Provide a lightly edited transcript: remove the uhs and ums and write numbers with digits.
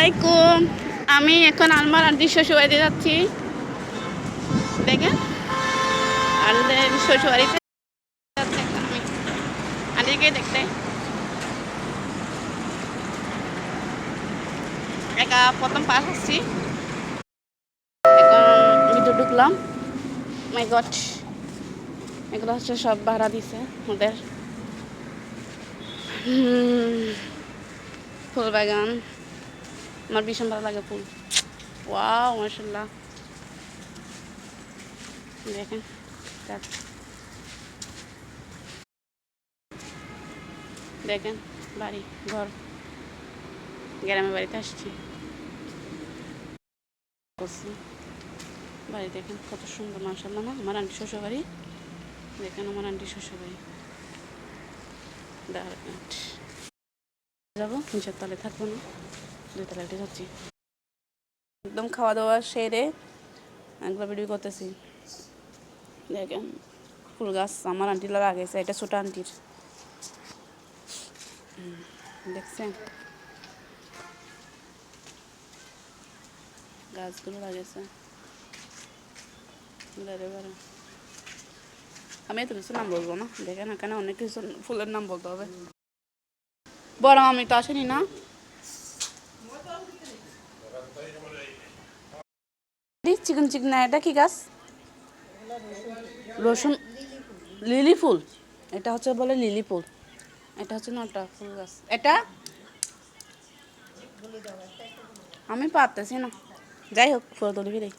আলাইকুম। আমি এখন আলমার আন্টির শ্বশুরবাড়িতে যাচ্ছি। দেখেন আন্টির শ্বশুরবাড়িতে যাচ্ছে আমি আন্টিকে দেখতে। একা প্রথম পাস আসছি, এখন ভিতরে ঢুকলাম। মাই গড, এগুলো হচ্ছে সব ভাড়া দিছে ওদের। ফুল বাগান আমার ভীষণ ভালো লাগে ফুল। ওয়াও মাশাআল্লাহ, দেখেন দেখেন বাড়ি ঘর, গ্রামের বাড়িতে আসছি। বাড়ি দেখেন কত সুন্দর মাশাআল্লাহ না। আমার আন্টি শ্বশুর বাড়ি, দেখেন আমার আন্টি শ্বশুর বাড়ি। যাবো নিচের তলে, থাকবো না, দুই তলাতে যাচ্ছি। একদম খাওয়া দাওয়া সেরে একবার ভিডিও করতেছি। দেখেন ফুল গাছ আমার আন্টির লাগাইছে, এটা ছোট আন্টির। দেখছেন গাছগুলো লাগাইছে। আমি এত কিছু নাম বলবো না, দেখেন এখানে অনেক কিছু ফুলের নাম বলতে হবে। বড় আমি তো আসেনি না। চিকন চিকন, এটা কি গাছ? রসুন, লিলি ফুল। এটা হচ্ছে বলে লিলি ফুল, এটা হচ্ছে নটা ফুল গাছ। এটা আমি পারতেছি না, যাই হোক ফটো তুলি ফিরে।